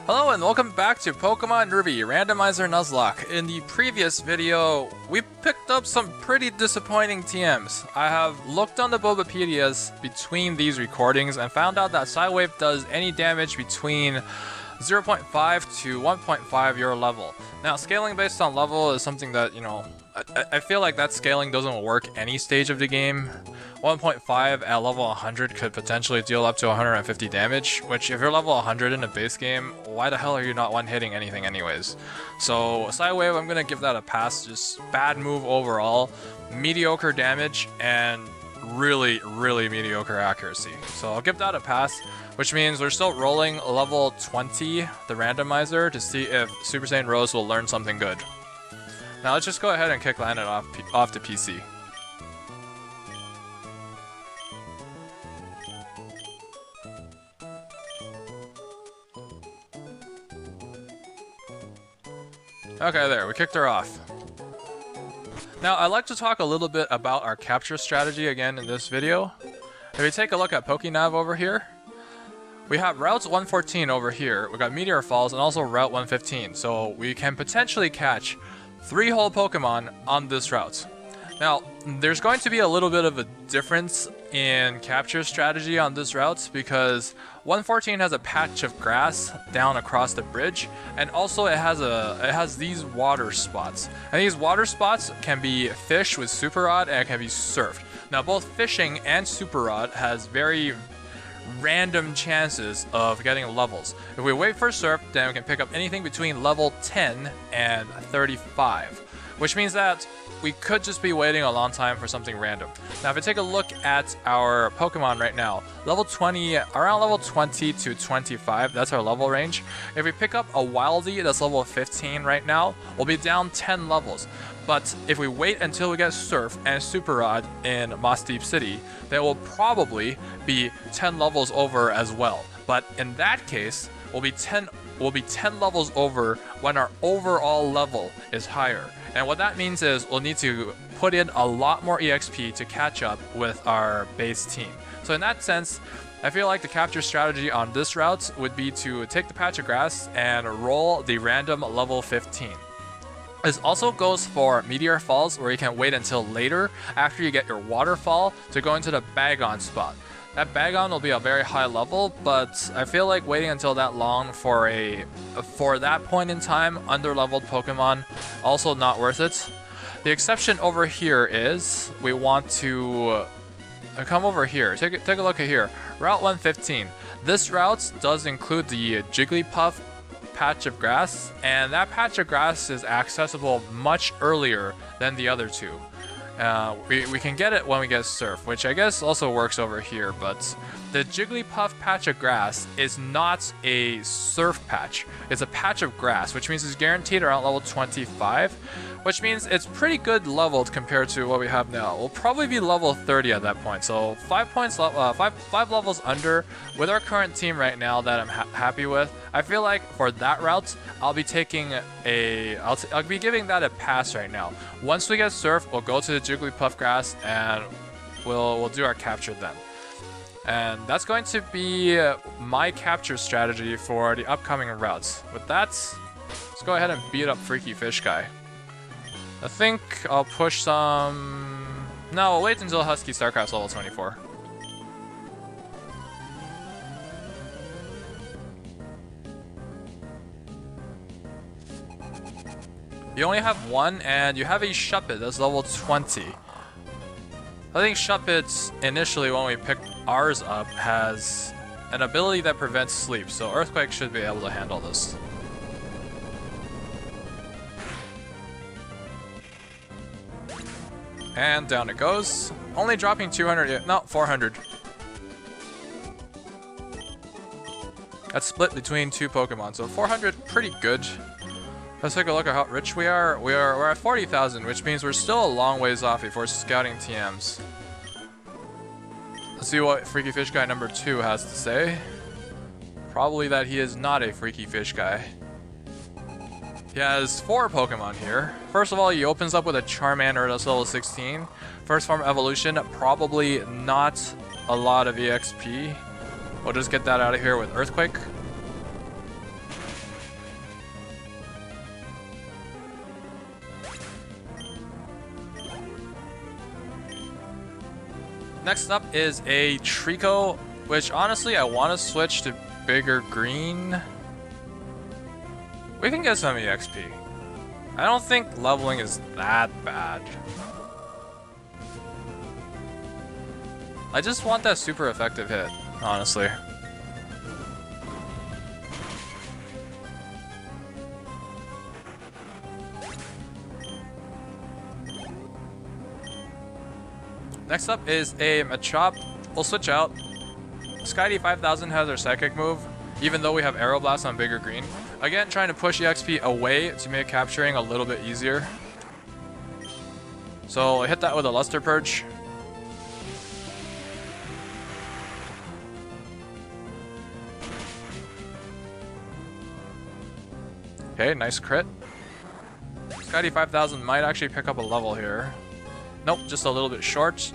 Hello and welcome back to Pokemon Ruby Randomizer Nuzlocke. In the previous video, we picked up some pretty disappointing TMs. I have looked on the Bulbapedias between these recordings and found out that Psywave does any damage between 0.5 to 1.5 your level. Now, scaling based on level is something that, I feel like that scaling doesn't work any stage of the game. 1.5 at level 100 could potentially deal up to 150 damage, which if you're level 100 in a base game, why the hell are you not one-hitting anything anyways? So Psywave, I'm gonna give that a pass. Just bad move overall, mediocre damage, and really mediocre accuracy. So I'll give that a pass, which means we're still rolling level 20, the randomizer, to see if Super Saiyan Rose will learn something good. Now let's just go ahead and kick Landon off the PC. Okay, there, we kicked her off. Now, I'd like to talk a little bit about our capture strategy again in this video. If we take a look at PokeNav over here, we have Route 114 over here, we got Meteor Falls, and also Route 115, so we can potentially catch 3 whole Pokemon on this route. Now, there's going to be a little bit of a difference in capture strategy on this route because 114 has a patch of grass down across the bridge, and also it has these water spots. And these water spots can be fished with Super Rod and it can be surfed. Now, both fishing and Super Rod has very random chances of getting levels. If we wait for surf, then we can pick up anything between level 10 and 35, which means that we could just be waiting a long time for something random. Now, if we take a look at our Pokemon right now, around level 20 to 25, that's our level range. If we pick up a Wildie that's level 15 right now, we'll be down 10 levels. But if we wait until we get Surf and Super Rod in Moss Deep City, then we'll probably be 10 levels over as well. But in that case, we'll be 10 levels over when our overall level is higher. And what that means is we'll need to put in a lot more EXP to catch up with our base team. So in that sense, I feel like the capture strategy on this route would be to take the patch of grass and roll the random level 15. This also goes for Meteor Falls, where you can wait until later after you get your waterfall to go into the Bagon spot. That Bagon will be a very high level, but I feel like waiting until that long for that point in time, under-leveled Pokemon, also not worth it. The exception over here is we want to come over here. Take a look at here. Route 115. This route does include the Jigglypuff patch of grass, and that patch of grass is accessible much earlier than the other two. We can get it when we get Surf, which I guess also works over here, but the Jigglypuff patch of grass is not a Surf patch. It's a patch of grass, which means it's guaranteed around level 25, which means it's pretty good leveled compared to what we have now. We'll probably be level 30 at that point, so 5 levels under with our current team right now that I'm happy with. I feel like for that route, I'll be giving that a pass right now. Once we get Surf, we'll go to the Jigglypuff grass and we'll do our capture then. And that's going to be my capture strategy for the upcoming routes. With that, let's go ahead and beat up Freaky Fish Guy. I think I'll push some... No, we'll wait until Husky Starcraft's level 24. You only have one, and you have a Shuppet that's level 20. I think Shuppet, initially when we picked ours up, has an ability that prevents sleep, so Earthquake should be able to handle this. And down it goes. Only dropping 200, no, 400. That's split between 2 Pokemon, so 400, pretty good. Let's take a look at how rich we are. We're at 40,000, which means we're still a long ways off before scouting TMs. Let's see what Freaky Fish Guy number 2 has to say. Probably that he is not a Freaky Fish Guy. He has 4 Pokemon here. First of all, he opens up with a Charmander that's level 16. First form evolution, probably not a lot of EXP. We'll just get that out of here with Earthquake. Next up is a Trico, which honestly I want to switch to bigger green. We can get some EXP. I don't think leveling is that bad. I just want that super effective hit, honestly. Next up is a Machop. We'll switch out. Skydee 5000 has our psychic move, even though we have Aeroblast on bigger green. Again, trying to push EXP away to make capturing a little bit easier. So I hit that with a Luster Purge. Okay, nice crit. Skydee 5000 might actually pick up a level here. Nope, just a little bit short.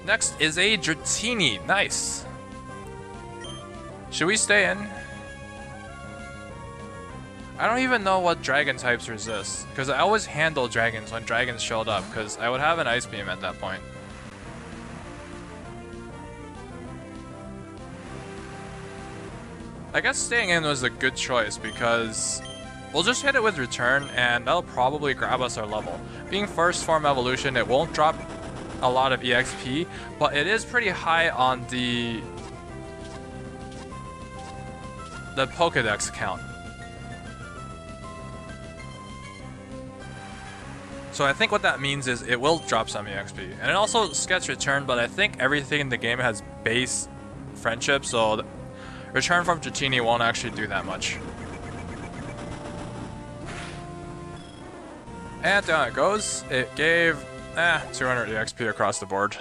Next is a Dratini. Nice. Should we stay in? I don't even know what dragon types resist, because I always handle dragons when dragons showed up, because I would have an Ice Beam at that point. I guess staying in was a good choice, because we'll just hit it with Return, and that'll probably grab us our level. Being first form evolution, it won't drop a lot of EXP, but it is pretty high on the Pokédex count. So I think what that means is it will drop some EXP. And it also gets Return, but I think everything in the game has base friendship, so Return from Dratini won't actually do that much. And down it goes. It gave 200 EXP across the board.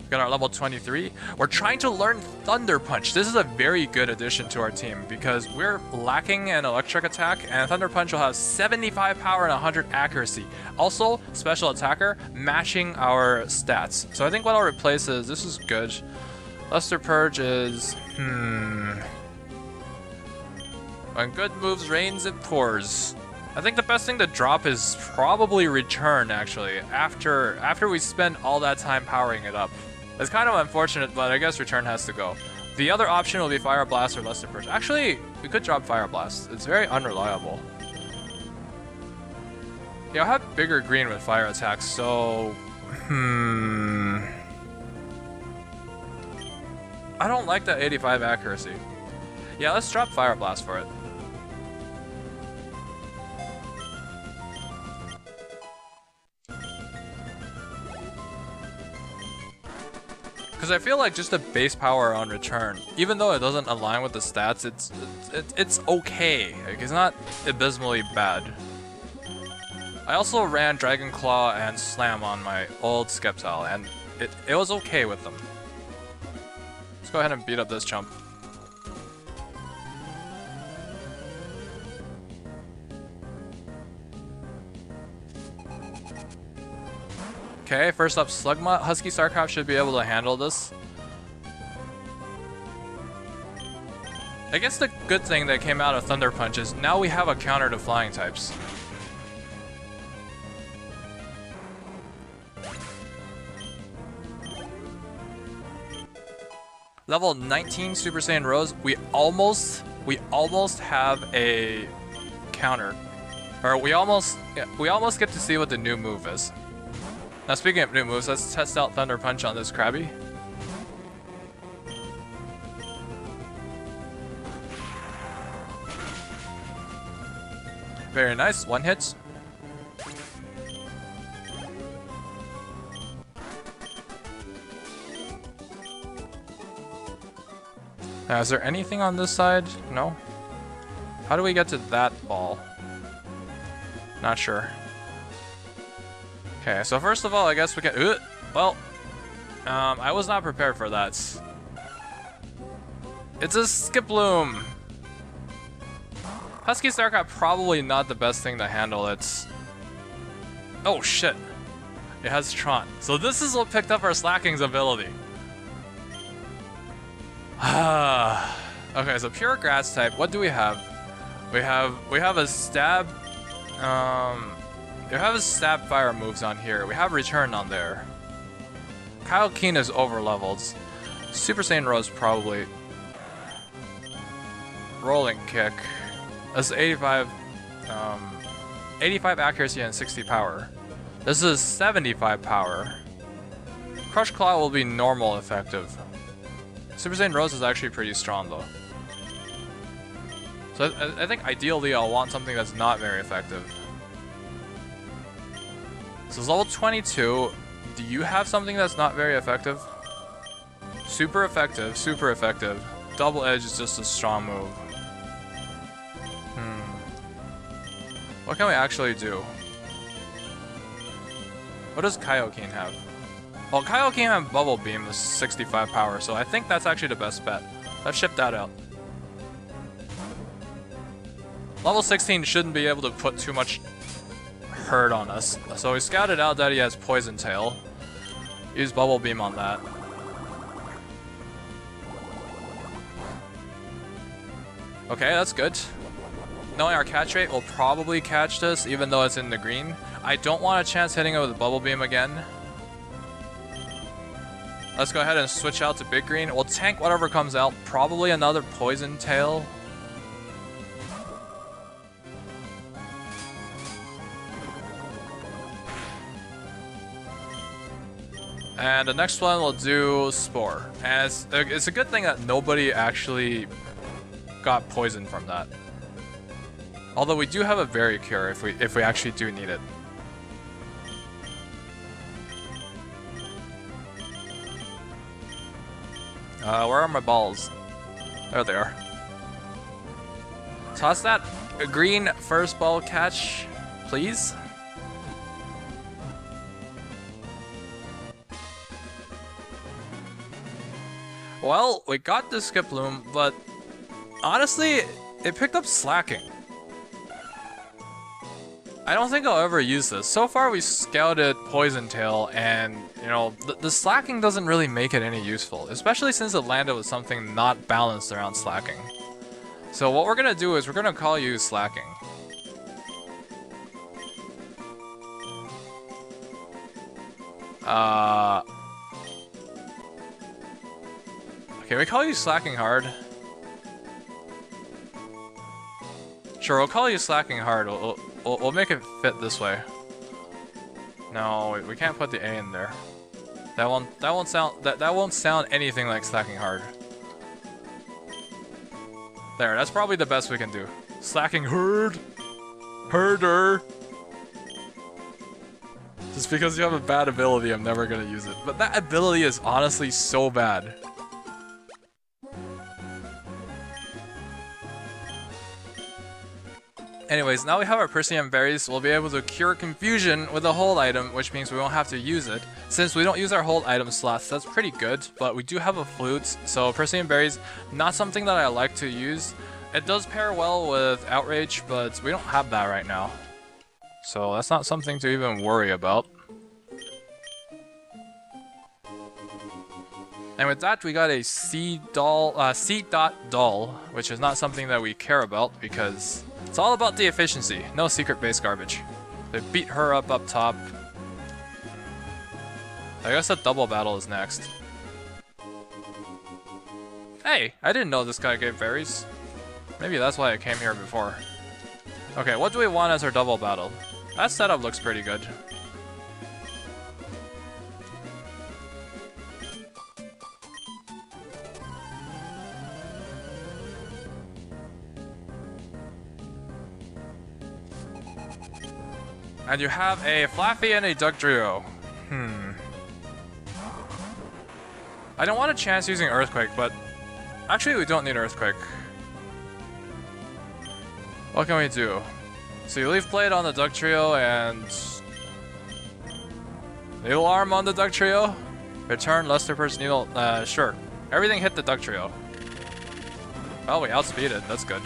Got our level 23. We're trying to learn Thunder Punch. This is a very good addition to our team because we're lacking an electric attack, and Thunder Punch will have 75 power and 100 accuracy. Also, special attacker matching our stats. So I think what I'll replace is, this is good. Luster Purge is, When good moves rains, it pours. I think the best thing to drop is probably Return, actually, after we spend all that time powering it up. It's kind of unfortunate, but I guess Return has to go. The other option will be Fire Blast or Luster Purge. Actually, we could drop Fire Blast. It's very unreliable. Yeah, I'll have bigger green with fire attacks, so... I don't like that 85 accuracy. Yeah, let's drop Fire Blast for it. Because I feel like just the base power on Return, even though it doesn't align with the stats, it's okay. Like, it's not abysmally bad. I also ran Dragon Claw and Slam on my old Sceptile, and it was okay with them. Let's go ahead and beat up this chump. Okay, first up Slugma. Husky Starcraft should be able to handle this. I guess the good thing that came out of Thunder Punch is now we have a counter to flying types. Level 19 Super Saiyan Rose, we almost have a counter. Or we almost get to see what the new move is. Now speaking of new moves, let's test out Thunder Punch on this Krabby. Very nice, one hit. Now is there anything on this side? No? How do we get to that ball? Not sure. Okay, so first of all, I guess we can... well, I was not prepared for that. It's a Skiploom! Husky Starcraft probably not the best thing to handle. It's... oh shit. It has Tron. So this is what picked up our Slacking's ability. Okay, so pure grass type. What do we have? We have a stab. We have a stab fire moves on here. We have Return on there. Kaioken is over-leveled. Super Saiyan Rose probably. Rolling Kick. That's 85 accuracy and 60 power. This is 75 power. Crush Claw will be normal effective. Super Saiyan Rose is actually pretty strong though. So I think ideally I'll want something that's not very effective. So it's level 22. Do you have something that's not very effective? Super effective, super effective. Double Edge is just a strong move. What can we actually do? What does Kaioken have? Well, Kaioken have Bubble Beam with 65 power, so I think that's actually the best bet. Let's ship that out. Level 16 shouldn't be able to put too much hurt on us. So we scouted out that he has Poison Tail. Use Bubble Beam on that. Okay, that's good. Knowing our catch rate will probably catch this, even though it's in the green. I don't want a chance hitting it with a Bubble Beam again. Let's go ahead and switch out to Big Green. We'll tank whatever comes out. Probably another Poison Tail. And the next one we'll do Spore. And it's a good thing that nobody actually got poisoned from that. Although we do have a Berry Cure if we actually do need it. Where are my balls? There they are. Toss that green first ball catch, please. Well, we got the Skiploom, but honestly, it picked up Slacking. I don't think I'll ever use this. So far, we scouted Poison Tail, and you know, the Slacking doesn't really make it any useful, especially since it landed with something not balanced around Slacking. So what we're gonna do is we're gonna call you Slacking. Okay, we call you Slacking Hard. Sure, we'll call you Slacking Hard. We'll make it fit this way. No, we can't put the A in there. That won't sound anything like Slacking Hard. There, that's probably the best we can do. Slacking Hard. Herder. Just because you have a bad ability, I'm never gonna use it. But that ability is honestly so bad. Anyways, now we have our Persian Berries, we'll be able to cure Confusion with a hold item, which means we won't have to use it. Since we don't use our hold item slots, that's pretty good, but we do have a Flute, so Persian Berries, not something that I like to use. It does pair well with Outrage, but we don't have that right now. So that's not something to even worry about. And with that, we got a C-Doll, C.Doll, which is not something that we care about because it's all about the efficiency, no secret base garbage. They beat her up top. I guess a double battle is next. Hey, I didn't know this guy gave berries. Maybe that's why I came here before. Okay, what do we want as our double battle? That setup looks pretty good. And you have a Flaffy and a Dugtrio. I don't want a chance using Earthquake, but actually we don't need Earthquake. What can we do? So you Leaf Blade on the Dugtrio and Needle Arm on the Dugtrio. Return Luster Purse Needle. Sure. Everything hit the Dugtrio. Well, we outspeed it. That's good.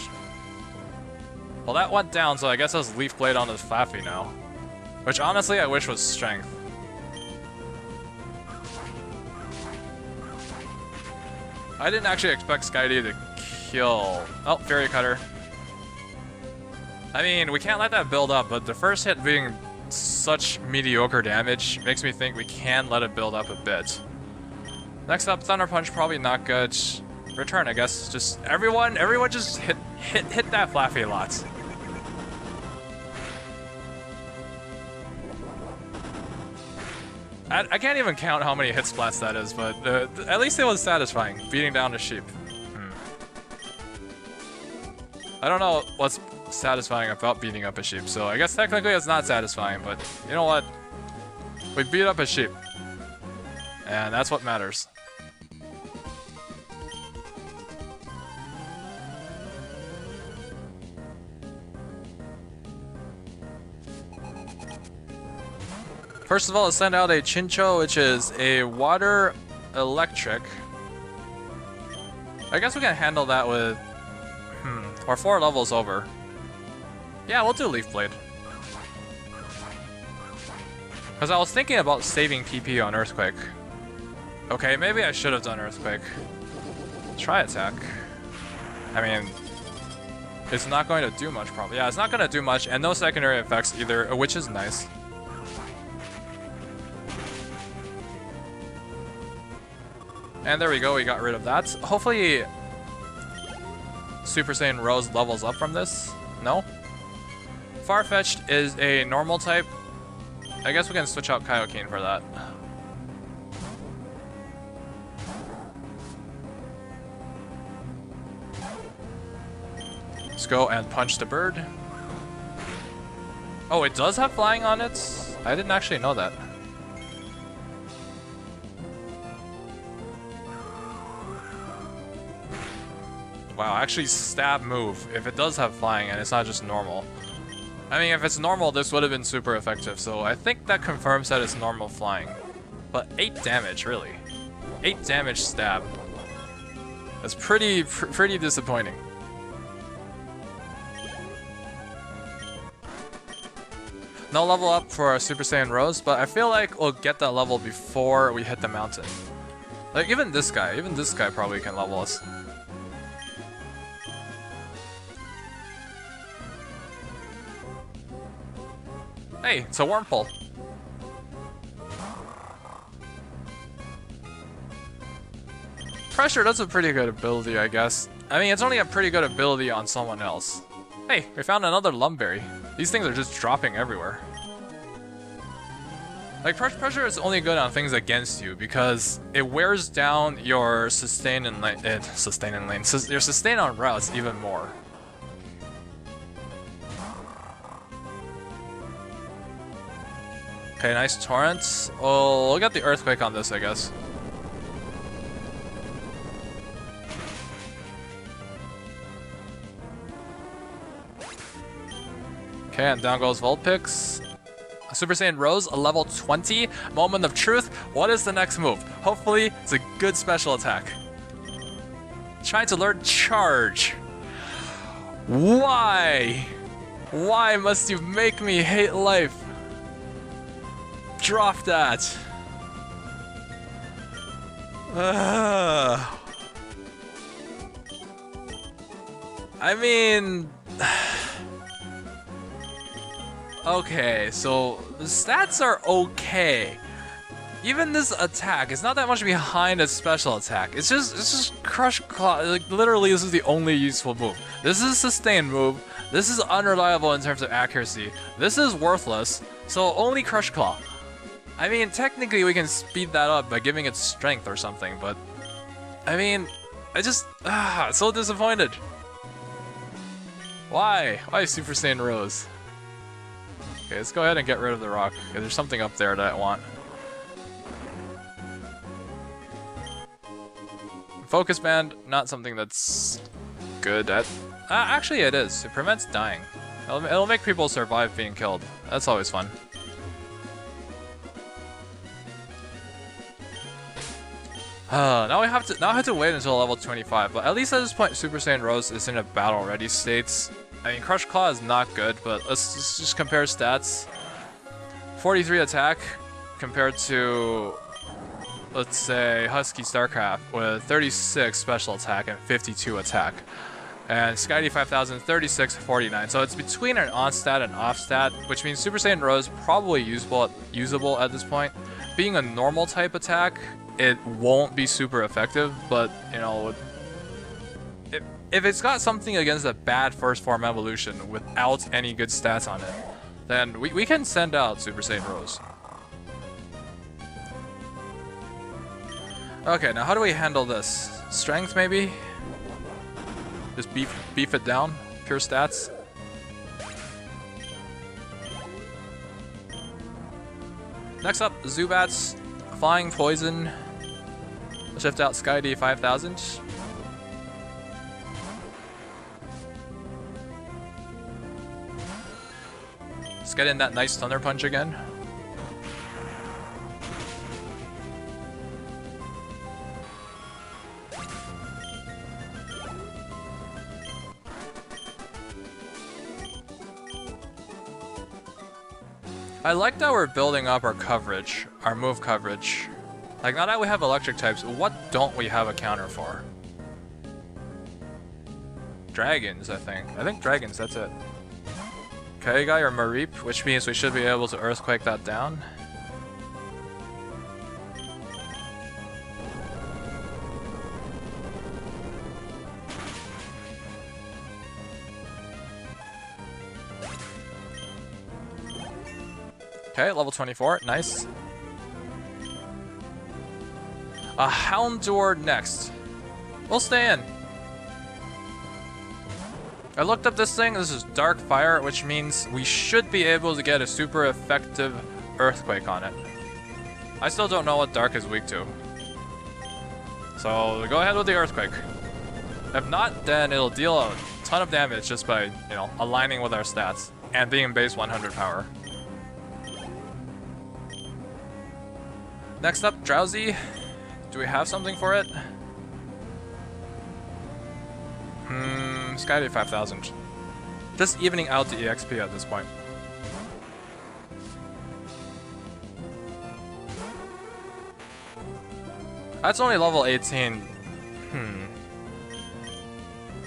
Well, that went down, so I guess that's Leaf Blade on the Flaffy now. Which honestly I wish was Strength. I didn't actually expect Skydee to kill... Oh, Fairy Cutter. I mean, we can't let that build up, but the first hit being such mediocre damage makes me think we can let it build up a bit. Next up, Thunder Punch, probably not good. Return, I guess. Just everyone just hit that Flaffy lots. I can't even count how many hit splats that is, but at least it was satisfying, beating down a sheep. I don't know what's satisfying about beating up a sheep, so I guess technically it's not satisfying, but you know what? We beat up a sheep. And that's what matters. First of all, let's send out a Chincho, which is a water electric. I guess we can handle that with... or 4 levels over. Yeah, we'll do Leaf Blade. Because I was thinking about saving PP on Earthquake. Okay, maybe I should have done Earthquake. Try attack. I mean... it's not going to do much, probably. Yeah, it's not going to do much, and no secondary effects either, which is nice. And there we go, we got rid of that. Hopefully Super Saiyan Rose levels up from this. No? Farfetch'd is a normal type. I guess we can switch out Kaioken for that. Let's go and punch the bird. Oh, it does have flying on it? I didn't actually know that. Wow, actually stab move, if it does have flying and it's not just normal. I mean, if it's normal, this would have been super effective, so I think that confirms that it's normal flying. But 8 damage, really. 8 damage stab. That's pretty disappointing. No level up for Super Saiyan Rose, but I feel like we'll get that level before we hit the mountain. Like, even this guy probably can level us. Hey, it's a Wormhole. Pressure, that's a pretty good ability, I guess. I mean, it's only a pretty good ability on someone else. Hey, we found another Lumberry. These things are just dropping everywhere. Like, pressure is only good on things against you because it wears down your sustain and lane, your sustain on routes even more. Okay, nice torrent. Oh, we'll get the Earthquake on this, I guess. Okay, and down goes Vulpix. Super Saiyan Rose, a level 20. Moment of Truth. What is the next move? Hopefully, it's a good special attack. Trying to learn Charge. Why? Why must you make me hate life? Drop that. I mean... okay, so the stats are okay. Even this attack, it's not that much behind a special attack. It's just Crush Claw. Like, literally, this is the only useful move. This is a sustain move. This is unreliable in terms of accuracy. This is worthless, so only Crush Claw. I mean, technically we can speed that up by giving it strength or something, but... I mean, so disappointed. Why? Why Super Saiyan Rose? Okay, let's go ahead and get rid of the rock. Okay, there's something up there that I want. Focus Band, not something that's good at... actually it is. It prevents dying. It'll make people survive being killed. That's always fun. Now I have to wait until level 25, but at least at this point Super Saiyan Rose is in a battle ready state. I mean, Crush Claw is not good, but let's just compare stats. 43 attack compared to, let's say, Husky StarCraft with 36 special attack and 52 attack. And Skydy 5000, 36, 49. So it's between an on-stat and off-stat, which means Super Saiyan Rose probably usable at this point. Being a normal type attack, it won't be super effective, but, you know, if it's got something against a bad first form evolution without any good stats on it, then we can send out Super Saiyan Rose. Okay, now how do we handle this? Strength, maybe? Just beef it down? Pure stats? Next up, Zubats, Flying Poison. Shift out Sky-D 5000. Let's get in that nice Thunder Punch again. I like that we're building up our coverage, our move coverage. Like, now that we have electric types, what don't we have a counter for? Dragons, I think. I think dragons, that's it. Okay, you got your Mareep, which means we should be able to Earthquake that down. Okay, level 24, nice. A Houndour next. We'll stay in. I looked up this thing, this is Dark Fire, which means we should be able to get a super effective Earthquake on it. I still don't know what Dark is weak to. So go ahead with the Earthquake. If not, then it'll deal a ton of damage just by, you know, aligning with our stats and being base 100 power. Next up, Drowsy. Do we have something for it? Sky-D 5000. Just evening out the EXP at this point. That's only level 18.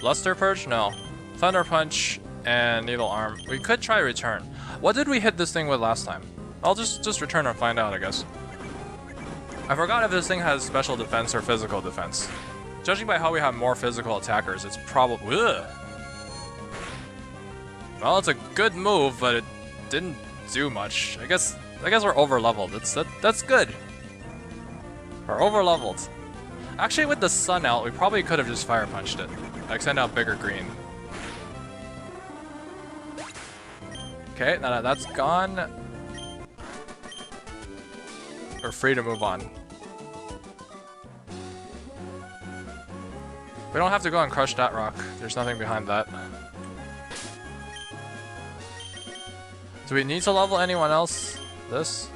Luster Purge? No. Thunder Punch and Needle Arm. We could try Return. What did we hit this thing with last time? I'll just return and find out, I guess. I forgot if this thing has special defense or physical defense. Judging by how we have more physical attackers, it's probably... Ugh. Well, it's a good move, but it didn't do much. I guess we're over-leveled. That's good. We're over-leveled. Actually, with the sun out, we probably could have just Fire Punched it. Like, send out bigger green. Okay, now that that's gone, we're free to move on. We don't have to go and crush that rock. There's nothing behind that. Do we need to level anyone else? This?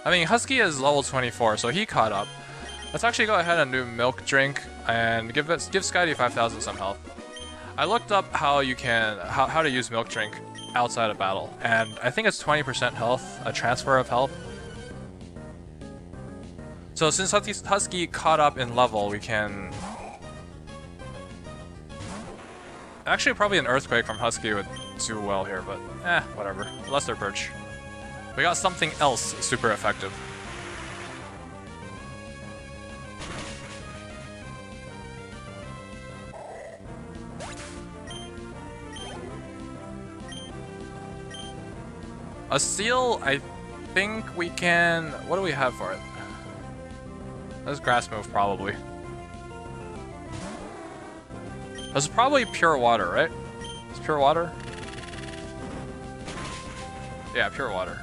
I mean, Husky is level 24, so he caught up. Let's actually go ahead and do Milk Drink and give Sky-D 5000 some health. I looked up how you can how to use Milk Drink outside of battle, and I think it's 20% health, a transfer of health. So since Husky caught up in level, we can... Actually, probably an Earthquake from Husky would do well here, but whatever. Luster Purge. We got something else super effective. A Seal, I think we can... What do we have for it? That's Grass Move, probably. That's probably Pure Water, right? It's Pure Water? Yeah, Pure Water.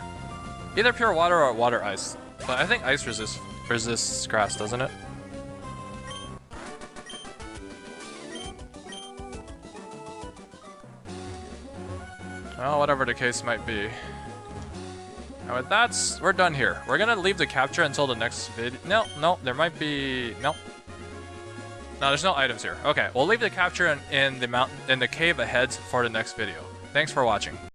Either Pure Water or Water Ice. But I think Ice resists Grass, doesn't it? Well, whatever the case might be. And with that, we're done here. We're gonna leave the capture until the next video. No, there might be... No, there's no items here. Okay, we'll leave the capture in the cave ahead for the next video. Thanks for watching.